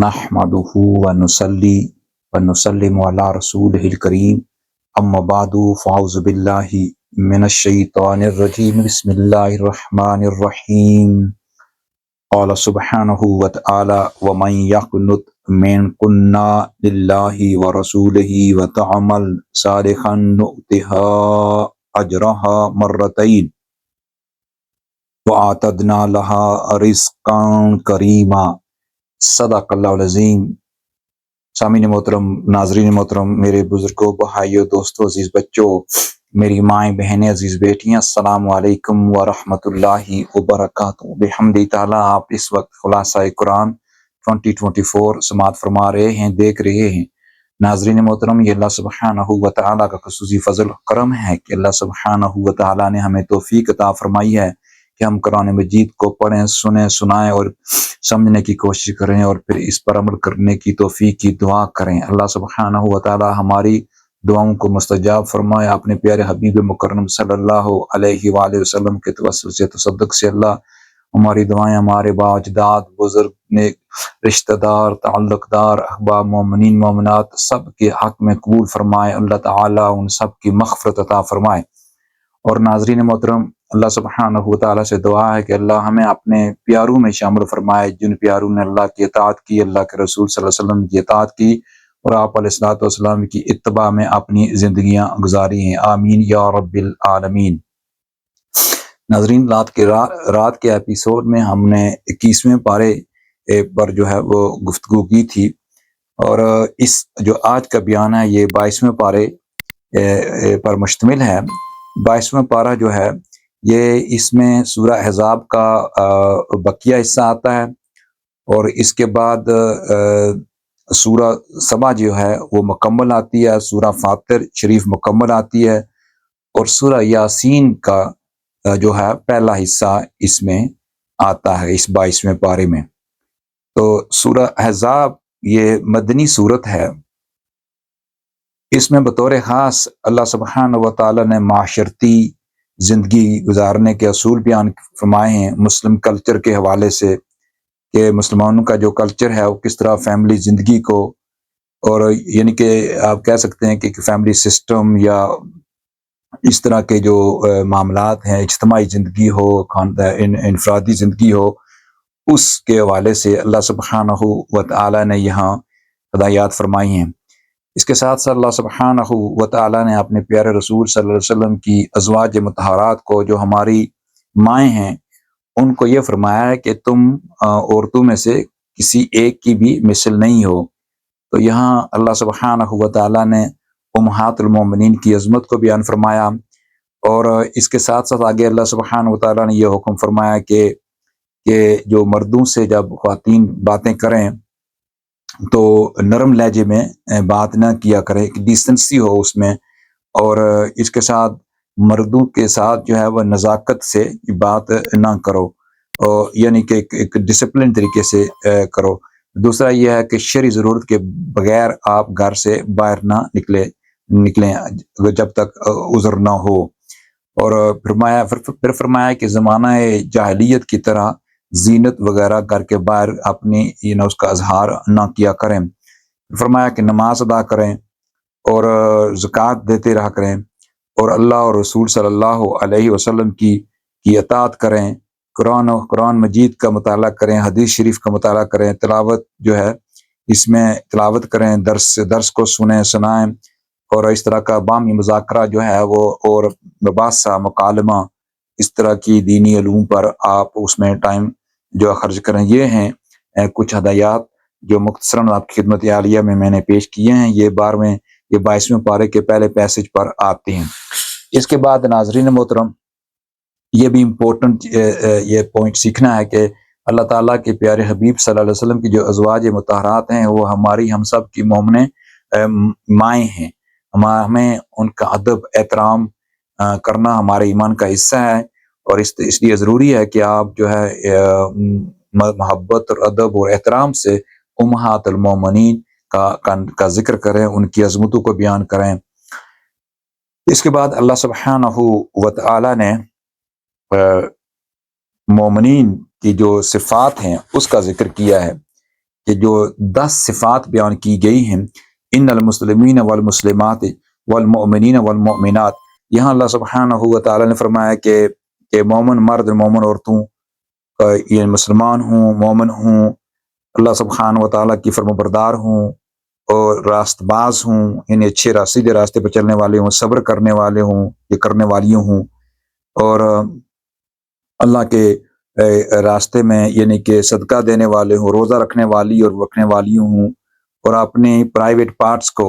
نحمده ونصلي ونسلم على رسوله الكريم اما بعد فاعوذ بالله من الشيطان الرجيم بسم الله الرحمن الرحيم قال سبحانه وتعالى ومن يقنت منكن لله ورسوله وتعمل صالحا نؤتها اجرها مرتين وَأَعْتَدْنَا لَهَا رِزْقًا كَرِيمًا صدق اللہ العظیم۔ سامعین محترم، ناظرین محترم، میرے بزرگوں، بھائیوں، دوستوں، عزیز بچوں، میری مائیں، بہنیں، عزیز بیٹیاں، السلام علیکم ورحمۃ اللہ وبرکاتہ۔ بحمد تعالیٰ آپ اس وقت خلاصہ قرآن 2024 سماعت فرما رہے ہیں، دیکھ رہے ہیں۔ ناظرین محترم، یہ اللہ سبحانہ و تعالیٰ کا خصوصی فضل کرم ہے کہ اللہ سبحانہ و تعالیٰ نے ہمیں توفیق عطا فرمائی ہے کہ ہم قرآن مجید کو پڑھیں، سنیں، سنائیں اور سمجھنے کی کوشش کریں اور پھر اس پر عمل کرنے کی توفیق کی دعا کریں۔ اللہ سبحانہ و تعالی ہماری دعاؤں کو مستجاب فرمائے۔ اپنے پیارے حبیب مکرم صلی اللہ علیہ وآلہ وسلم کے توسل سے، تصدق سے اللہ ہماری دعائیں ہمارے با اجداد، بزرگ، نیک رشتہ دار، تعلق دار، احباب، مومنین، مومنات سب کے حق میں قبول فرمائے۔ اللہ تعالیٰ ان سب کی مغفرت عطا فرمائے۔ اور ناظرین محترم، اللہ سبحانہ و تعالیٰ سے دعا ہے کہ اللہ ہمیں اپنے پیاروں میں شامل فرمائے، جن پیاروں نے اللہ کی اطاعت کی، اللہ کے رسول صلی اللہ علیہ وسلم کی اطاعت کی اور آپ علیہ الصلوۃ والسلام کی اتباع میں اپنی زندگیاں گزاری ہیں۔ آمین یا رب العالمین۔ ناظرین، رات کے ایپیسوڈ میں ہم نے 21ویں پارے پر جو ہے وہ گفتگو کی تھی، اور اس جو آج کا بیان ہے یہ 22ویں پارے پر مشتمل ہے۔ 22واں پارہ جو ہے یہ اس میں سورہ احزاب کا بقیہ حصہ آتا ہے، اور اس کے بعد سورہ سبا جو ہے وہ مکمل آتی ہے، سورہ فاتر شریف مکمل آتی ہے، اور سورہ یاسین کا جو ہے پہلا حصہ اس میں آتا ہے اس 22ویں پارے میں۔ تو سورہ احزاب یہ مدنی سورت ہے۔ اس میں بطور خاص اللہ سبحانہ و تعالیٰ نے معاشرتی زندگی گزارنے کے اصول بیان فرمائے ہیں، مسلم کلچر کے حوالے سے کہ مسلمانوں کا جو کلچر ہے وہ کس طرح فیملی زندگی کو، اور یعنی کہ آپ کہہ سکتے ہیں کہ فیملی سسٹم یا اس طرح کے جو معاملات ہیں، اجتماعی زندگی ہو، انفرادی زندگی ہو، اس کے حوالے سے اللہ سبحانہ و تعالیٰ نے یہاں ہدایات فرمائی ہیں۔ اس کے ساتھ ساتھ اللہ سبحانہ و تعالیٰ نے اپنے پیارے رسول صلی اللہ علیہ وسلم کی ازواج مطہرات کو، جو ہماری مائیں ہیں، ان کو یہ فرمایا ہے کہ تم عورتوں میں سے کسی ایک کی بھی مثل نہیں ہو۔ تو یہاں اللہ سبحانہ و تعالیٰ نے امہات المومنین کی عظمت کو بیان فرمایا، اور اس کے ساتھ ساتھ آگے اللہ سبحانہ و تعالیٰ نے یہ حکم فرمایا کہ جو مردوں سے جب خواتین باتیں کریں تو نرم لہجے میں بات نہ کیا کرے، ایک ڈیسنسی ہو اس میں، اور اس کے ساتھ مردوں کے ساتھ جو ہے وہ نزاکت سے بات نہ کرو، اور یعنی کہ ایک ڈسپلن طریقے سے کرو۔ دوسرا یہ ہے کہ شرعی ضرورت کے بغیر آپ گھر سے باہر نہ نکلیں جب تک عذر نہ ہو۔ اور پھر فرمایا کہ زمانہ جاہلیت کی طرح زینت وغیرہ کر کے باہر اپنی اس کا اظہار نہ کیا کریں۔ فرمایا کہ نماز ادا کریں اور زکوٰۃ دیتے رہا کریں، اور اللہ اور رسول صلی اللہ علیہ وسلم کی اطاعت کریں، قرآن مجید کا مطالعہ کریں، حدیث شریف کا مطالعہ کریں، تلاوت جو ہے اس میں تلاوت کریں، درس کو سنائیں، اور اس طرح کا باہمی مذاکرہ جو ہے وہ، اور مباحثہ، مکالمہ، اس طرح کی دینی علوم پر آپ اس میں ٹائم جو خرچ کریں۔ یہ ہیں کچھ ہدایات جو مختصراً آپ کی خدمت عالیہ میں نے پیش کیے ہیں۔ یہ 22ویں پارے کے پہلے پیسج پر آتے ہیں۔ اس کے بعد ناظرین محترم، یہ بھی امپورٹنٹ یہ پوائنٹ سیکھنا ہے کہ اللہ تعالیٰ کے پیارے حبیب صلی اللہ علیہ وسلم کی جو ازواج مطہرات ہیں وہ ہم سب کی مومن مائیں ہیں۔ ہمیں ان کا ادب احترام کرنا ہمارے ایمان کا حصہ ہے، اور اس لیے ضروری ہے کہ آپ جو ہے محبت اور ادب اور احترام سے امہات المومنین کا ذکر کریں، ان کی عظمتوں کو بیان کریں۔ اس کے بعد اللہ سبحانہ و تعالی نے مومنین کی جو صفات ہیں اس کا ذکر کیا ہے کہ جو 10 صفات بیان کی گئی ہیں، ان المسلمین والمسلمات والمؤمنین والمؤمنات، یہاں اللہ سبحانہ و تعالیٰ نے فرمایا کہ مومن مرد مومن عورتوں یہ مسلمان ہوں، مومن ہوں، اللہ سبحانہ و تعالیٰ کی فرما بردار ہوں اور راست باز ہوں، یعنی اچھے سیدھے راستے پر چلنے والے ہوں، صبر کرنے والے ہوں، یہ کرنے والیوں ہوں، اور اللہ کے راستے میں یعنی کہ صدقہ دینے والے ہوں، روزہ رکھنے والی اور رکھنے والیوں ہوں، اور اپنے پرائیویٹ پارٹس کو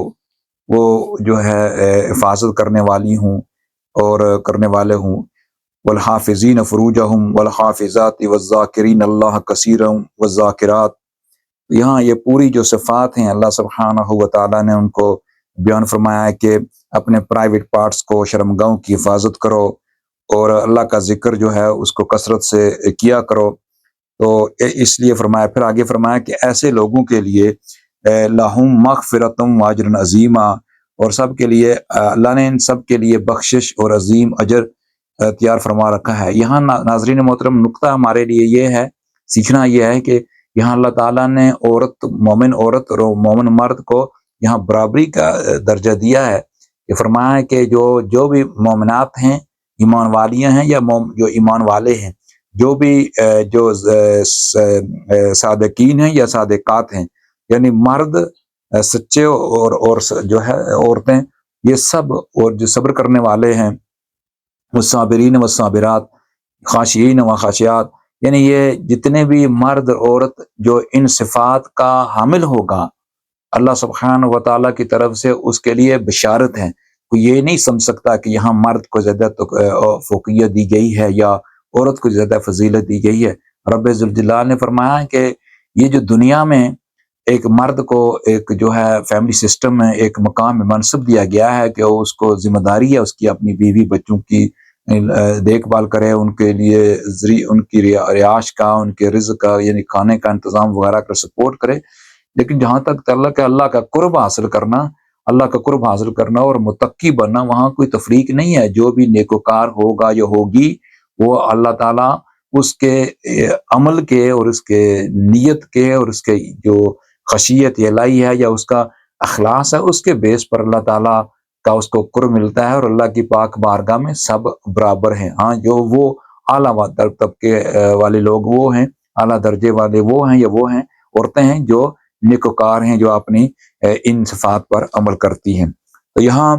وہ جو ہے حفاظت کرنے والی ہوں اور کرنے والے ہوں، والحافظین فروجہم والحافظات والذاکرین اللہ کثیرا والذاکرات، یہاں یہ پوری جو صفات ہیں اللہ سبحانہ و تعالیٰ نے ان کو بیان فرمایا ہے کہ اپنے پرائیویٹ پارٹس کو، شرمگاہوں کی حفاظت کرو اور اللہ کا ذکر جو ہے اس کو کثرت سے کیا کرو۔ تو اس لیے فرمایا، پھر آگے فرمایا کہ ایسے لوگوں کے لیے لہم مغفرتم واجر عظیمہ، اور سب کے لیے اللہ نے ان سب کے لیے بخشش اور عظیم اجر تیار فرما رکھا ہے۔ یہاں ناظرین محترم نقطہ ہمارے لیے یہ ہے، سیکھنا یہ ہے کہ یہاں اللہ تعالیٰ نے مومن عورت اور مومن مرد کو یہاں برابری کا درجہ دیا ہے، کہ فرمایا ہے کہ جو بھی مومنات ہیں، ایمان والیاں ہیں یا جو ایمان والے ہیں، جو بھی جو صادقین ہیں یا صادقات ہیں، یعنی مرد سچے اور جو ہے عورتیں، یہ سب، اور جو صبر کرنے والے ہیں، والصابرین والصابرات خاشعین و خاشعات، یعنی یہ جتنے بھی مرد عورت جو ان صفات کا حامل ہوگا، اللہ سبحانہ و تعالیٰ کی طرف سے اس کے لیے بشارت ہے۔ کوئی یہ نہیں سمجھ سکتا کہ یہاں مرد کو زیادہ فوقیت دی گئی ہے یا عورت کو زیادہ فضیلت دی گئی ہے۔ رب ذوالجلال نے فرمایا کہ یہ جو دنیا میں ایک مرد کو ایک جو ہے فیملی سسٹم میں ایک مقام میں منصب دیا گیا ہے کہ اس کو ذمہ داری ہے اس کی اپنی بیوی بچوں کی دیکھ بھال کرے، ان کے لیے ان کی رہائش کا، ان کے رزق کا یعنی کھانے کا انتظام وغیرہ کا سپورٹ کرے، لیکن جہاں تک اللہ کا قرب حاصل کرنا اور متقی بننا، وہاں کوئی تفریق نہیں ہے۔ جو بھی نیکوکار ہوگا یا ہوگی، وہ اللہ تعالیٰ اس کے عمل کے اور اس کے نیت کے اور اس کے جو خشیت الہی ہے یا اس کا اخلاص ہے، اس کے بیس پر اللہ تعالیٰ کا اس کو قرب ملتا ہے، اور اللہ کی پاک بارگاہ میں سب برابر ہیں۔ ہاں، جو وہ اعلیٰ طبقے والے لوگ وہ ہیں، اعلیٰ درجے والے وہ ہیں یا وہ ہیں عورتیں ہیں جو نیکوکار ہیں، جو اپنی ان صفات پر عمل کرتی ہیں۔ تو یہاں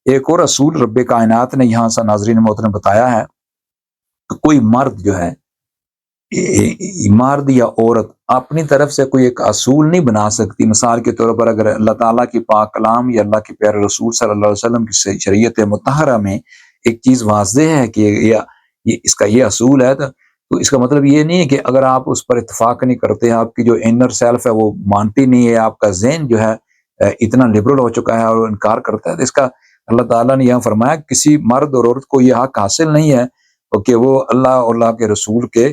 ایک اور اصول رب کائنات نے یہاں سے ناظرین محترم بتایا ہے کہ کوئی مرد جو ہے، مرد یا عورت اپنی طرف سے کوئی ایک اصول نہیں بنا سکتی۔ مثال کے طور پر اگر اللہ تعالیٰ کی پاک کلام یا اللہ کے پیارے رسول صلی اللہ علیہ وسلم کی شریعت مطہرہ میں ایک چیز واضح ہے کہ اس کا یہ اصول ہے، تو اس کا مطلب یہ نہیں ہے کہ اگر آپ اس پر اتفاق نہیں کرتے، آپ کی جو انر سیلف ہے وہ مانتی نہیں ہے، آپ کا ذہن جو ہے اتنا لبرل ہو چکا ہے اور انکار کرتا ہے، تو اس کا اللہ تعالیٰ نے یہاں فرمایا کسی مرد اور عورت کو یہ حق حاصل نہیں ہے کہ وہ اللہ اور اللہ کے رسول کے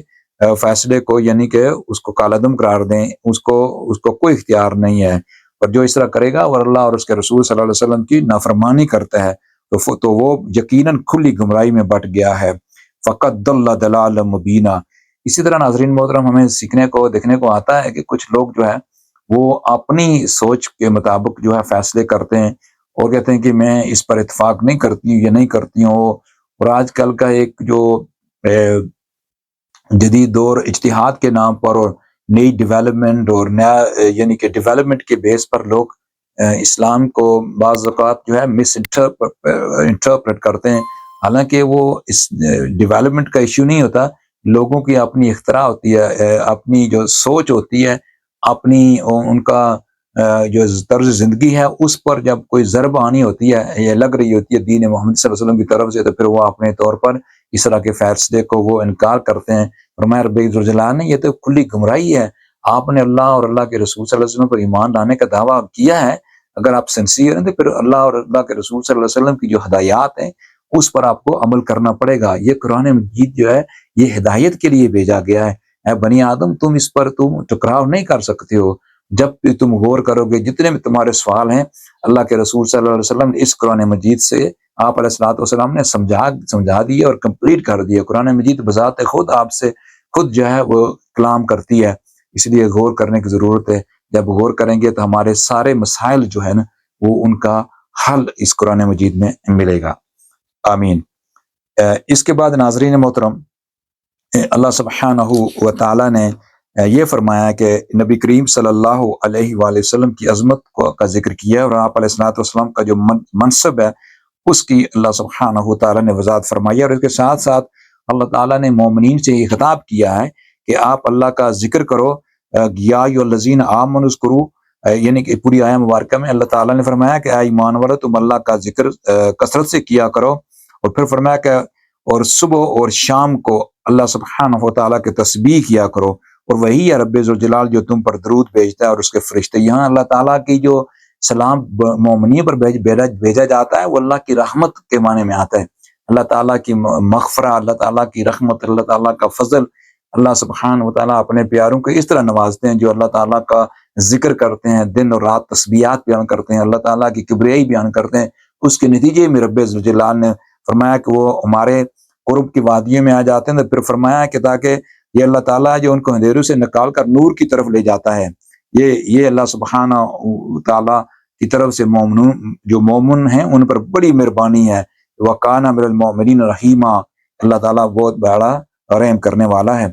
فیصلے کو یعنی کہ اس کو کالعدم قرار دیں، اس کو کوئی اختیار نہیں ہے۔ اور جو اس طرح کرے گا اور اللہ اور اس کے رسول صلی اللہ علیہ وسلم کی نافرمانی کرتا ہے تو وہ یقیناً کھلی گمراہی میں بٹ گیا ہے۔ فقط ضل ضلالا مبینہ۔ اسی طرح ناظرین محترم ہمیں سیکھنے کو دیکھنے کو آتا ہے کہ کچھ لوگ جو ہے وہ اپنی سوچ کے مطابق جو ہے فیصلے کرتے ہیں اور کہتے ہیں کہ میں اس پر اتفاق نہیں کرتی ہوں یا نہیں کرتی ہوں۔ اور آج کل کا ایک جو جدید دور اجتہاد کے نام پر اور نئی ڈیولپمنٹ اور نیا یعنی کہ ڈیولپمنٹ کے بیس پر لوگ اسلام کو بعض اوقات جو ہے مس انٹرپریٹ کرتے ہیں، حالانکہ وہ اس ڈیولپمنٹ کا ایشو نہیں ہوتا، لوگوں کی اپنی اختراع ہوتی ہے، اپنی جو سوچ ہوتی ہے، اپنی ان کا جو طرز زندگی ہے، اس پر جب کوئی ضرب آنی ہوتی ہے یا لگ رہی ہوتی ہے دین محمد صلی اللہ علیہ وسلم کی طرف سے، تو پھر وہ اپنے طور پر اس طرح کے فیصلے کو وہ انکار کرتے ہیں۔ فرمایا رب ذوالجلال نے یہ تو کھلی گمراہی ہے، آپ نے اللہ اور اللہ کے رسول صلی اللہ علیہ وسلم پر ایمان لانے کا دعویٰ کیا ہے، اگر آپ سنسیئر ہیں تو پھر اللہ اور اللہ کے رسول صلی اللہ علیہ وسلم کی جو ہدایات ہیں اس پر آپ کو عمل کرنا پڑے گا۔ یہ قرآن مجید جو ہے یہ ہدایت کے لیے بھیجا گیا ہے۔ اے بنی آدم، تم اس پر ٹکراؤ نہیں کر سکتے ہو، جب بھی تم غور کرو گے، جتنے بھی تمہارے سوال ہیں اللہ کے رسول صلی اللہ علیہ وسلم نے اس قرآن مجید سے آپ علیہ الصلوۃ والسلام نے سمجھا دیا اور کمپلیٹ کر دیا۔ قرآن مجید بذات خود آپ سے خود جو ہے وہ کلام کرتی ہے، اس لیے غور کرنے کی ضرورت ہے۔ جب غور کریں گے تو ہمارے سارے مسائل جو ہے نا وہ ان کا حل اس قرآن مجید میں ملے گا. آمین. اس کے بعد ناظرین محترم اللہ سبحانہ و تعالیٰ نے یہ فرمایا کہ نبی کریم صلی اللہ علیہ وآلہ وسلم کی عظمت کا ذکر کیا ہے، اور آپ علیہ الصلوۃ والسلام کا جو منصب ہے اس کی اللہ سبحانہ و تعالیٰ نے وضاحت فرمائی ہے، اور اس کے ساتھ ساتھ اللہ تعالیٰ نے مومنین سے یہ خطاب کیا ہے کہ آپ اللہ کا ذکر کرو. یا الذین آمنوا اذکروا، یعنی کہ پوری آیہ مبارکہ میں اللہ تعالیٰ نے فرمایا کہ اے ایمان والو تم اللہ کا ذکر کثرت سے کیا کرو، اور پھر فرمایا کہ اور صبح اور شام کو اللہ سبحانہ و تعالیٰ کے تسبیح کیا کرو، اور وہی ہے رب ذوالجلال جو تم پر درود بھیجتا ہے اور اس کے فرشتے. یہاں اللہ تعالیٰ کی جو سلام مومنین پر بھیجا جاتا ہے وہ اللہ کی رحمت کے معنی میں آتا ہے. اللہ تعالیٰ کی مغفرہ، اللہ تعالیٰ کی رحمت، اللہ تعالیٰ کا فضل. اللہ سبحانہ و تعالیٰ اپنے پیاروں کو اس طرح نوازتے ہیں جو اللہ تعالیٰ کا ذکر کرتے ہیں، دن اور رات تسبیحات بیان کرتے ہیں، اللہ تعالیٰ کی کبریائی بیان کرتے ہیں. اس کے نتیجے میں رب ذوالجلال نے فرمایا کہ وہ ہمارے قرب کی وادیوں میں آ جاتے ہیں. تو پھر فرمایا کہ تاکہ یہ اللہ تعالیٰ جو ان کو اندھیروں سے نکال کر نور کی طرف لے جاتا ہے، یہ اللہ سبحانہ تعالیٰ کی طرف سے مومنون جو مومن ہیں ان پر بڑی مہربانی ہے. وَقَانَ مِنَ الْمُؤْمِنِينَ رَحِيمًا، اللہ تعالیٰ بہت بڑا رحم کرنے والا ہے.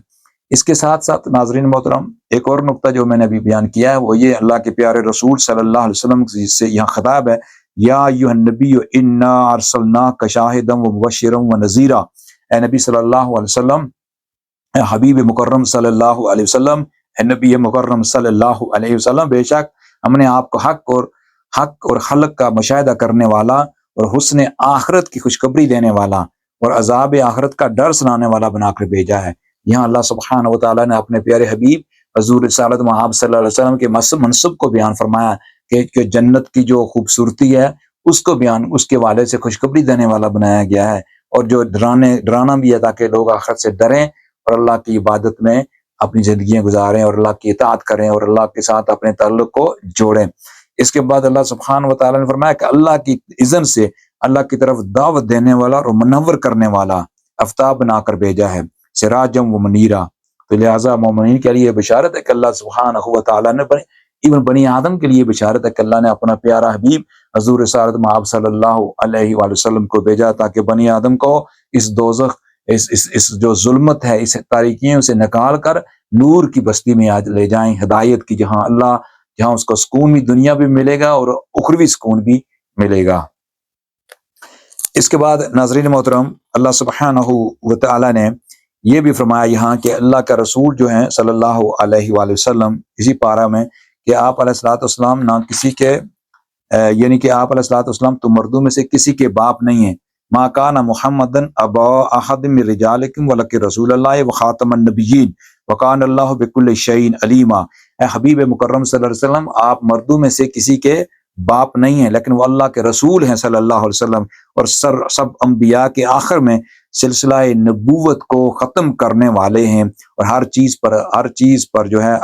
اس کے ساتھ ساتھ ناظرین محترم ایک اور نقطہ جو میں نے ابھی بیان کیا ہے وہ یہ اللہ کے پیارے رسول صلی اللہ علیہ وسلم سے یہاں خطاب ہے. یا ایھا النبی انا ارسلناک شاہدا ومبشرا ونذیرا، اے نبی صلی اللہ علیہ وسلم، اے حبیب مکرم صلی اللہ علیہ وسلم، اے نبی مکرم صلی اللہ علیہ وسلم، بے شک ہم نے آپ کو حق اور خلق کا مشاہدہ کرنے والا اور حسن آخرت کی خوشخبری دینے والا اور عذاب آخرت کا ڈر سنانے والا بنا کر بھیجا ہے. یہاں اللہ سبحانہ و تعالیٰ نے اپنے پیارے حبیب حضور رسالت محمد صلی اللہ علیہ وسلم کے منصب کو بیان فرمایا کہ جنت کی جو خوبصورتی ہے اس کو بیان اس کے والے سے خوشخبری دینے والا بنایا گیا ہے، اور جو ڈرانا بھی ہے تاکہ لوگ آخرت سے ڈریں اور اللہ کی عبادت میں اپنی زندگیاں گزاریں اور اللہ کی اطاعت کریں اور اللہ کے ساتھ اپنے تعلق کو جوڑیں. اس کے بعد اللہ سبحانہ و تعالیٰ نے فرمایا کہ اللہ کی اذن سے اللہ کی طرف دعوت دینے والا اور منور کرنے والا آفتاب بنا کر بھیجا ہے، سراجم و منیرا. تو لہٰذا مومنین کے لیے بشارت ہے کہ اللہ سبحانہ و تعالیٰ نے ایون بنی آدم کے لیے بشارت ہے کہ اللہ نے اپنا پیارا حبیب حضور رسالت محمد صلی اللہ علیہ وآلہ وسلم کو بھیجا تاکہ بنی آدم کو اس دوزخ اس جو ظلمت ہے اس تاریکیوں سے نکال کر نور کی بستی میں لے جائیں، ہدایت کی، جہاں اس کو سکون بھی دنیا بھی ملے گا اور اخروی سکون بھی ملے گا. اس کے بعد ناظرین محترم اللہ سبحانہ و تعالیٰ نے یہ بھی فرمایا یہاں کہ اللہ کا رسول جو ہیں صلی اللہ علیہ وآلہ وسلم اسی پارہ میں کہ آپ علیہ الصلوۃ والسلام نہ کسی کے یعنی کہ آپ علیہ الصلوۃ والسلام تو مردوں میں سے کسی کے باپ نہیں ہیں. ما کان محمد ابا احد من رجالکم ولکن رسول اللہ وخاتم النبیین وکان اللہ بکل شیء علیما. اے حبیب مکرم صلی اللہ علیہ وسلم، آپ مردوں میں سے کسی کے باپ نہیں ہیں لیکن وہ اللہ کے رسول ہیں صلی اللہ علیہ وسلم، اور سب انبیاء کے آخر میں سلسلہ نبوت کو ختم کرنے والے ہیں، اور ہر چیز پر جو ہے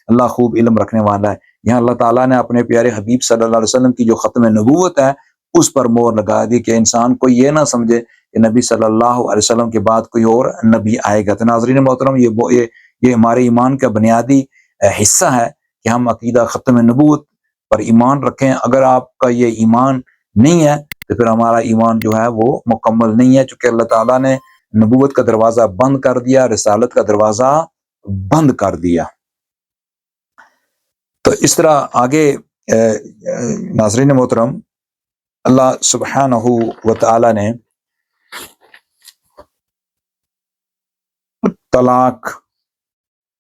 اللہ خوب علم رکھنے والا ہے. یہاں اللہ تعالیٰ نے اپنے پیارے حبیب صلی اللہ علیہ وسلم کی جو ختم نبوت ہے اس پر مہر لگا دی کہ انسان کو یہ نہ سمجھے کہ نبی صلی اللہ علیہ وسلم کے بعد کوئی اور نبی آئے گا. تو ناظرین محترم یہ ہمارے ایمان کا بنیادی حصہ ہے کہ ہم عقیدہ ختم نبوت پر ایمان رکھیں. اگر آپ کا یہ ایمان نہیں ہے تو پھر ہمارا ایمان جو ہے وہ مکمل نہیں ہے، چونکہ اللہ تعالیٰ نے نبوت کا دروازہ بند کر دیا، رسالت کا دروازہ بند کر دیا. تو اس طرح آگے ناظرین محترم اللہ سبحانہ و تعالیٰ نے طلاق،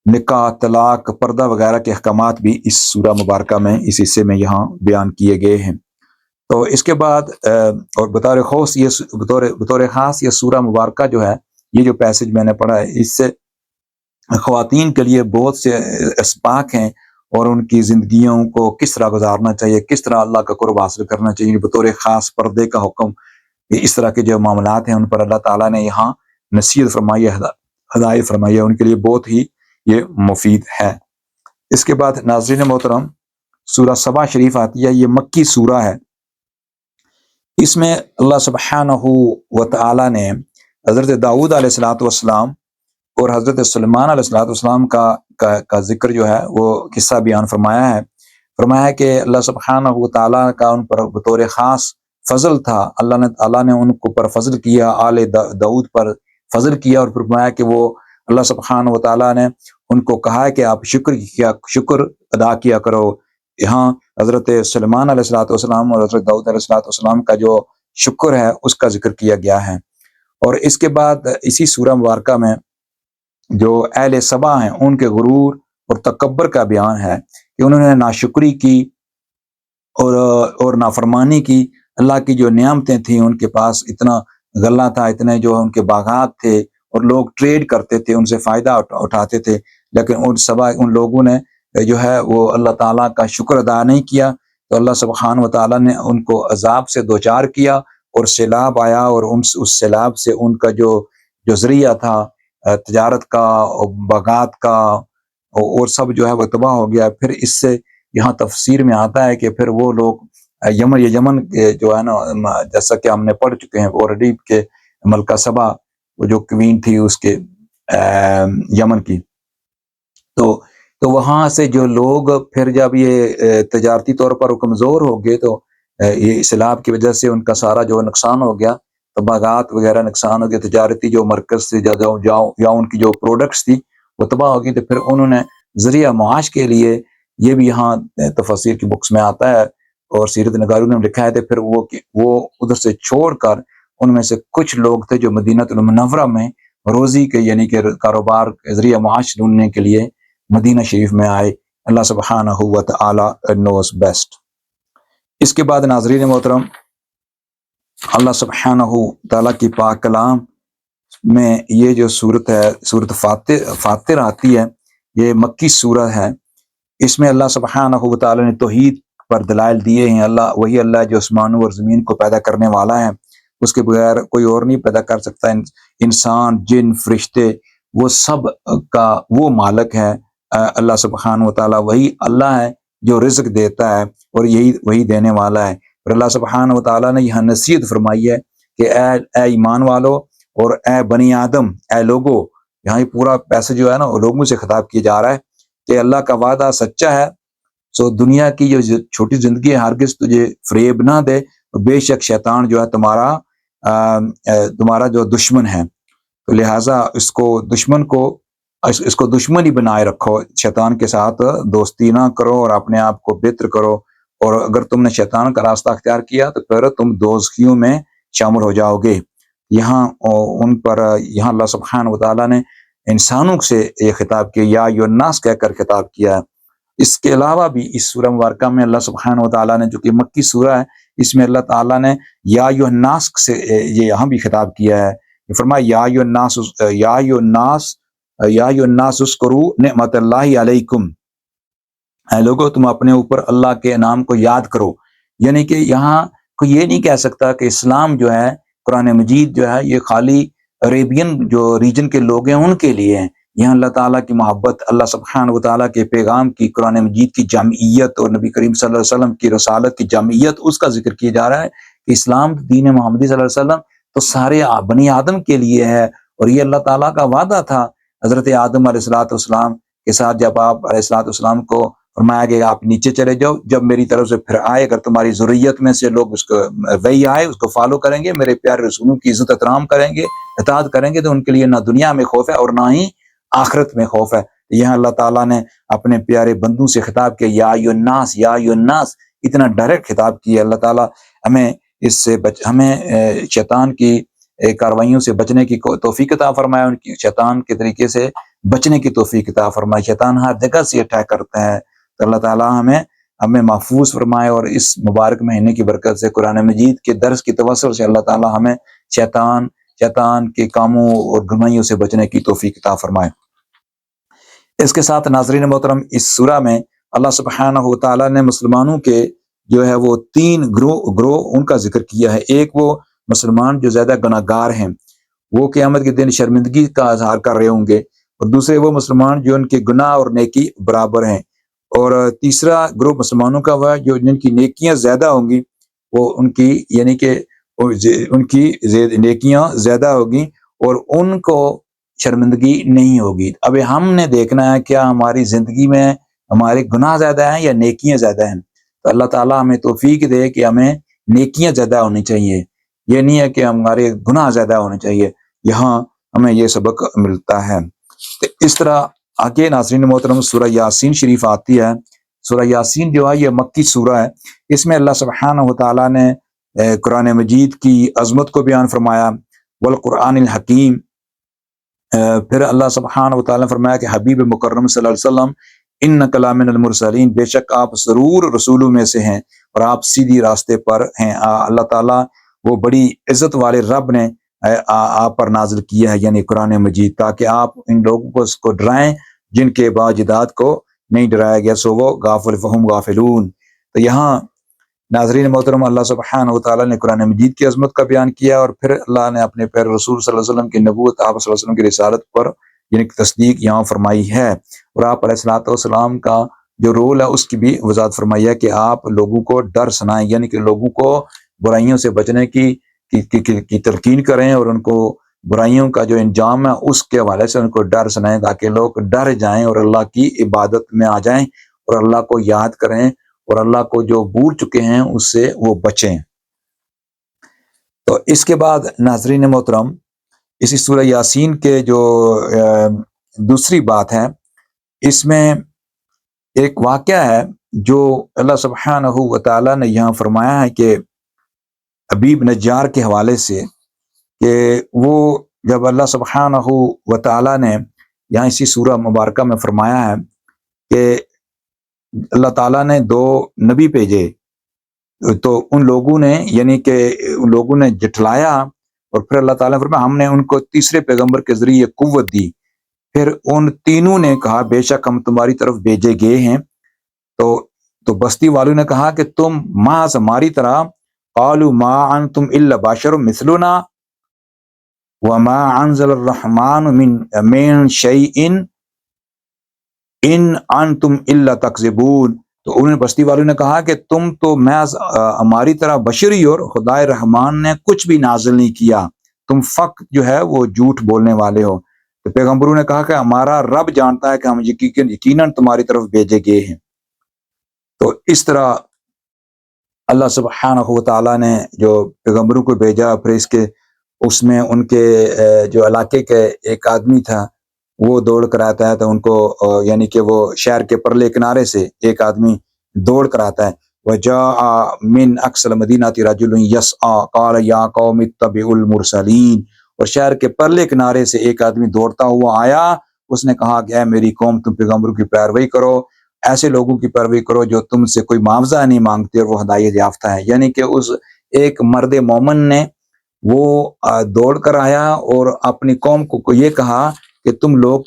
نکاح، طلاق، پردہ وغیرہ کے احکامات بھی اس سورہ مبارکہ میں اس حصے میں یہاں بیان کیے گئے ہیں. تو اس کے بعد اور بطور خاص یہ سورہ مبارکہ جو ہے، یہ جو پیسج میں نے پڑھا ہے، اس سے خواتین کے لیے بہت سے اسباق ہیں اور ان کی زندگیوں کو کس طرح گزارنا چاہیے، کس طرح اللہ کا قرب حاصل کرنا چاہیے. بطور خاص پردے کا حکم، اس طرح کے جو معاملات ہیں ان پر اللہ تعالیٰ نے یہاں نصیحت فرمائی ہے، ہدایت فرمائی ہے، ان کے لیے بہت ہی یہ مفید ہے. اس کے بعد ناظرین محترم سورہ سبا شریف آتی ہے، یہ مکی سورہ ہے. اس میں اللہ سبحانہ و تعالیٰ نے حضرت داؤد علیہ الصلوۃ والسلام اور حضرت سلیمان علیہ الصلوۃ والسلام کا کا ذکر جو ہے وہ قصہ بیان فرمایا ہے کہ اللہ سبحانہ و تعالیٰ کا ان پر بطور خاص فضل تھا. اللہ نے ان کو پر فضل کیا، آل داؤد پر فضل کیا، اور فرمایا کہ وہ اللہ سبحانہ و تعالیٰ نے ان کو کہا ہے کہ آپ شکر ادا کیا کرو. یہاں حضرت سلیمان علیہ السلام اور حضرت داؤد علیہ السلام کا جو شکر ہے اس کا ذکر کیا گیا ہے. اور اس کے بعد اسی سورہ مبارکہ میں جو اہل سبا ہیں ان کے غرور اور تکبر کا بیان ہے کہ انہوں نے ناشکری کی اور نافرمانی کی. اللہ کی جو نعمتیں تھیں، ان کے پاس اتنا غلہ تھا، اتنے جو ان کے باغات تھے، اور لوگ ٹریڈ کرتے تھے، ان سے فائدہ اٹھاتے تھے، لیکن ان لوگوں نے جو ہے وہ اللہ تعالیٰ کا شکر ادا نہیں کیا. تو اللہ سبحانہ و تعالیٰ نے ان کو عذاب سے دوچار کیا، اور سیلاب آیا، اور اس سیلاب سے ان کا جو ذریعہ تھا تجارت کا، باغات کا، اور سب جو ہے وہ تباہ ہو گیا. پھر اس سے یہاں تفسیر میں آتا ہے کہ پھر وہ لوگ یمن جو ہے نا، جیسا کہ ہم نے پڑھ چکے ہیں آلریڈی کہ ملکہ سبا وہ جو کوین تھی اس کے یمن کی، تو وہاں سے جو لوگ پھر جب یہ تجارتی طور پر کمزور ہو گئے، تو یہ سیلاب کی وجہ سے ان کا سارا جو نقصان ہو گیا، تو باغات وغیرہ نقصان ہو گیا، تجارتی جو مرکز سے یا ان کی جو پروڈکٹس تھی وہ تباہ ہو گئی. تو پھر انہوں نے ذریعہ معاش کے لیے، یہ بھی یہاں تفسیر کی بکس میں آتا ہے اور سیرت نگاروں نے لکھا ہے، تو پھر وہ ادھر سے چھوڑ کر ان میں سے کچھ لوگ تھے جو مدینہ المنورہ میں روزی کے یعنی کہ کاروبار ذریعہ معاش ڈھونڈنے کے لیے مدینہ شریف میں آئے. اللہ سبحانہ و تعالی نوز بیسٹ. اس کے بعد ناظرین محترم، اللہ سبحانہ و تعالیٰ کی پاک کلام میں یہ جو صورت ہے، صورت فاتر آتی ہے، یہ مکی صورت ہے. اس میں اللہ سبحانہ و تعالیٰ نے توحید پر دلائل دیے ہیں. وہی اللہ جو آسمانوں اور زمین کو پیدا کرنے والا ہے، اس کے بغیر کوئی اور نہیں پیدا کر سکتا. انسان، جن، فرشتے، وہ سب کا وہ مالک ہے اللہ سبحانہ و تعالیٰ. وہی اللہ ہے جو رزق دیتا ہے، اور وہی دینے والا ہے. اور اللہ سبحانہ و تعالیٰ نے یہاں نصیحت فرمائی ہے کہ اے ایمان والو اور اے بنی آدم، اے لوگو. یہاں یہ پورا پیسہ جو ہے نا، لوگوں سے خطاب کیا جا رہا ہے کہ اللہ کا وعدہ سچا ہے. سو دنیا کی جو چھوٹی زندگی ہے ہرگز تجھے فریب نہ دے، بے شک شیطان جو ہے تمہارا جو دشمن ہے. تو لہٰذا اس کو دشمن ہی بنائے رکھو، شیطان کے ساتھ دوستی نہ کرو اور اپنے آپ کو بہتر کرو. اور اگر تم نے شیطان کا راستہ اختیار کیا تو پھر تم دوزخیوں میں شامل ہو جاؤ گے. یہاں اللہ سبحانہ و تعالیٰ نے انسانوں سے یہ خطاب کیا، یا ایھا الناس کہہ کر خطاب کیا ہے. اس کے علاوہ بھی اس سورہ مبارکہ میں اللہ سبحانہ و تعالیٰ نے، جو کہ مکی سورہ ہے، اس میں اللہ تعالیٰ نے یا ایھا الناس سے یہ یہاں بھی خطاب کیا ہے. فرمایا یا ایھا الناس اذکروا نعمت اللہ علیکم. اے لوگو تم اپنے اوپر اللہ کے انعام کو یاد کرو. یعنی کہ یہاں کوئی یہ نہیں کہہ سکتا کہ اسلام جو ہے، قرآن مجید جو ہے، یہ خالی عربین جو ریجن کے لوگ ہیں ان کے لیے ہیں. یہاں اللہ تعالیٰ کی محبت، اللہ سبحانہ و تعالیٰ کے پیغام کی، قرآن مجید کی جامعیت اور نبی کریم صلی اللہ علیہ وسلم کی رسالت کی جامعیت، اس کا ذکر کیا جا رہا ہے کہ اسلام دین محمدی صلی اللہ علیہ وسلم تو سارے بنی آدم کے لیے ہے. اور یہ اللہ تعالیٰ کا وعدہ تھا حضرت آدم علیہ السلام کے ساتھ، جب آپ علیہ السلام کو فرمایا کہ آپ نیچے چلے جاؤ، جب میری طرف سے پھر آئے، اگر تمہاری ضروریت میں سے لوگ اس کو وہی آئے، اس کو فالو کریں گے، میرے پیارے رسولوں کی عزت احترام کریں گے، اطاعت کریں گے، تو ان کے لیے نہ دنیا میں خوف ہے اور نہ ہی آخرت میں خوف ہے. یہاں اللہ تعالیٰ نے اپنے پیارے بندوں سے خطاب کیا، یا ایھا الناس، یا ایھا الناس، اتنا ڈائریکٹ خطاب کیا. اللہ تعالیٰ ہمیں شیطان کی کاروائیوں سے بچنے کی توفیق عطا فرمائے، ان کی شیطان کے طریقے سے بچنے کی توفیق عطا فرمائے. شیطان ہر جگہ سے اٹیک کرتا ہے، تو اللہ تعالیٰ ہمیں محفوظ فرمائے. اور اس مبارک مہینے کی برکت سے، قرآن مجید کے درس کی توسل سے اللہ تعالیٰ ہمیں شیطان کے کاموں اور گناہیوں سے بچنے کی توفیق عطا فرمائے. اس کے ساتھ ناظرین محترم، اس سورہ میں اللہ سبحانہ و تعالیٰ نے مسلمانوں کے جو ہے وہ 3 گروہ ان کا ذکر کیا ہے. ایک وہ مسلمان جو زیادہ گناہ گار ہیں، وہ قیامت کے دن شرمندگی کا اظہار کر رہے ہوں گے. اور دوسرے وہ مسلمان جو ان کے گناہ اور نیکی برابر ہیں. اور تیسرا گروہ مسلمانوں کا وہ جو جن کی نیکیاں زیادہ ہوں گی، وہ ان کی نیکیاں زیادہ ہوگی، اور ان کو شرمندگی نہیں ہوگی۔ اب ہم نے دیکھنا ہے کیا ہماری زندگی میں ہمارے گناہ زیادہ ہیں یا نیکیاں زیادہ ہیں۔ تو اللہ تعالیٰ ہمیں توفیق دے کہ ہمیں نیکیاں زیادہ ہونی چاہیے، یہ نہیں ہے کہ ہمارے گناہ زیادہ ہونے چاہیے۔ یہاں ہمیں یہ سبق ملتا ہے۔ تو اس طرح آگے ناظرین محترم سورہ یاسین شریف آتی ہے۔ سورہ یاسین جو ہے یہ مکی سورہ ہے۔ اس میں اللہ سبحانہ و تعالیٰ نے قرآن مجید کی عظمت کو بیان فرمایا، والقرآن الحکیم۔ پھر اللہ سبحانہ و تعالیٰ نے فرمایا کہ حبیب مکرم صلی اللہ علیہ وسلم انک لمن المرسلین، بے شک آپ ضرور رسولوں میں سے ہیں اور آپ سیدھی راستے پر ہیں۔ اللہ تعالیٰ وہ بڑی عزت والے رب نے آپ پر نازل کیا ہے، یعنی قرآن مجید، تاکہ آپ ان لوگوں کو اس کو ڈرائیں جن کے باجداد کو نہیں ڈرایا گیا، سو وہ غافل فہم غافلون۔ تو یہاں ناظرین محترم اللہ سبحانہ و تعالیٰ نے قرآن مجید کی عظمت کا بیان کیا، اور پھر اللہ نے اپنے پیارے رسول صلی اللہ علیہ وسلم کی نبوت، آپ صلی اللہ علیہ وسلم کی رسالت پر یعنی تصدیق یہاں فرمائی ہے، اور آپ علیہ الصلوۃ والسلام کا جو رول ہے اس کی بھی وضاحت فرمائی ہے کہ آپ لوگوں کو ڈر سنائیں، یعنی کہ لوگوں کو برائیوں سے بچنے کی تلقین کریں، اور ان کو برائیوں کا جو انجام ہے اس کے حوالے سے ان کو ڈر سنائیں، تاکہ لوگ ڈر جائیں اور اللہ کی عبادت میں آ جائیں اور اللہ کو یاد کریں، اور اللہ کو جو بھول چکے ہیں اس سے وہ بچیں۔ تو اس کے بعد ناظرین محترم اسی سورہ یاسین کے جو دوسری بات ہے، اس میں ایک واقعہ ہے جو اللہ سبحانہ و تعالیٰ نے یہاں فرمایا ہے کہ حبیب نجار کے حوالے سے، کہ وہ جب اللہ سبحانہ و تعالیٰ نے یہاں اسی سورہ مبارکہ میں فرمایا ہے کہ اللہ تعالیٰ نے 2 نبی بھیجے، تو ان لوگوں نے یعنی کہ ان لوگوں نے جھٹلایا، اور پھر اللہ تعالیٰ نے فرمایا ہم نے ان کو تیسرے پیغمبر کے ذریعے قوت دی۔ پھر ان تینوں نے کہا بے شک ہم تمہاری طرف بھیجے گئے ہیں۔ تو بستی والوں نے کہا کہ تم محض ہماری طرح، قالوا ما انتم الا بشر مثلنا وما انزل الرحمن من شيء ان انتم الا تکذبون۔ تو انہوں نے بستی والوں نے کہا کہ تم تو محض ہماری طرح بشری، اور خدائے رحمان نے کچھ بھی نازل نہیں کیا، تم فقط جو ہے وہ جھوٹ بولنے والے ہو۔ تو پیغمبروں نے کہا کہ ہمارا رب جانتا ہے کہ ہم یقیناً تمہاری طرف بھیجے گئے ہیں۔ تو اس طرح اللہ سبحانہ و تعالیٰ نے جو پیغمبروں کو بھیجا، پھر اس میں ان کے جو علاقے کے ایک آدمی تھا وہ دوڑ کر آتا ہے، تو ان کو یعنی کہ وہ شہر کے پرلے کنارے سے ایک آدمی دوڑ کر آتا ہے، وَجَاءَ مِنْ أَقْصَى الْمَدِينَةِ رَجُلٌ يَسْعَىٰ قَالَ يَا قَوْمِ اتَّبِعُوا الْمُرْسَلِينَ۔ اور شہر کے پرلے کنارے سے ایک آدمی دوڑتا ہوا آیا، اس نے کہا کہ اے میری قوم تم پیغمبروں کی پیروی کرو، ایسے لوگوں کی پیروی کرو جو تم سے کوئی معاوضہ نہیں مانگتے اور وہ ہدایت یافتہ ہے۔ یعنی کہ اس ایک مرد مومن نے وہ دوڑ کر آیا اور اپنی قوم کو یہ کہا کہ تم لوگ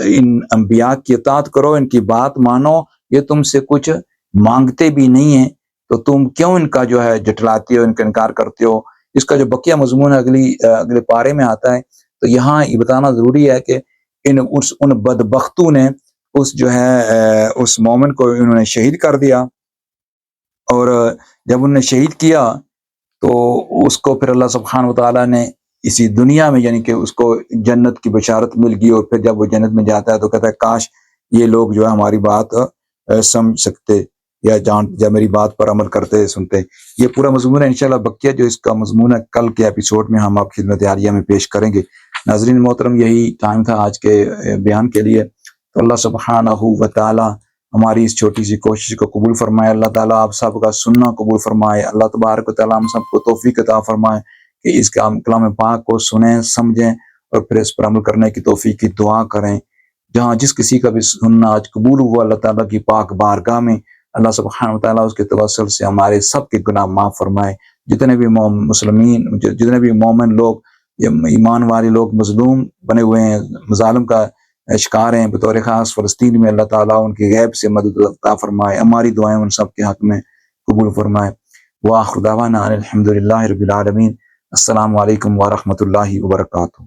ان انبیاء کی اطاعت کرو، ان کی بات مانو، یہ تم سے کچھ مانگتے بھی نہیں ہیں، تو تم کیوں ان کا جو ہے جھٹلاتے ہو، ان کا انکار کرتے ہو۔ اس کا جو بقیہ مضمون اگلے پارے میں آتا ہے۔ تو یہاں یہ بتانا ضروری ہے کہ ان بدبختوں نے اس مومن کو انہوں نے شہید کر دیا، اور جب انہوں نے شہید کیا تو اس کو پھر اللہ سبحانہ و تعالیٰ نے اسی دنیا میں یعنی کہ اس کو جنت کی بشارت مل گئی، اور پھر جب وہ جنت میں جاتا ہے تو کہتا ہے کاش یہ لوگ جو ہے ہماری بات سمجھ سکتے یا میری بات پر عمل کرتے سنتے۔ یہ پورا مضمون ہے انشاءاللہ، بقیہ جو اس کا مضمون ہے کل کے ایپیسوڈ میں ہم آپ کی خدمت عالیہ میں پیش کریں گے۔ ناظرین محترم یہی ٹائم تھا آج کے بیان کے لیے، تو اللہ سبحانہ و تعالیٰ ہماری اس چھوٹی سی کوشش کو قبول فرمائے، اللہ تعالیٰ آپ سب کا سننا قبول فرمائے، اللہ تبارک و تعالیٰ ہم سب کو توفیق عطا فرمائے کہ اس کلام پاک کو سنیں سمجھیں اور پھر اس پر عمل کرنے کی توفیق کی دعا کریں۔ جہاں جس کسی کا بھی سننا آج قبول ہوا، اللہ تعالیٰ کی پاک بارگاہ میں اللہ سبحانہ و تعالیٰ اس کے توسل سے ہمارے سب کے گناہ معاف فرمائے۔ جتنے بھی مسلمین، جتنے بھی مومن لوگ، ایمان والے لوگ مظلوم بنے ہوئے ہیں، مظالم کا شکار ہیں، بطور خاص فلسطین میں، اللہ تعالیٰ ان کی غیب سے مدد عطا فرمائے، ہماری دعائیں ان سب کے حق میں قبول فرمائے۔ وآخر دعوانا الحمد للہ رب العالمین۔ السلام علیکم ورحمۃ اللہ وبرکاتہ۔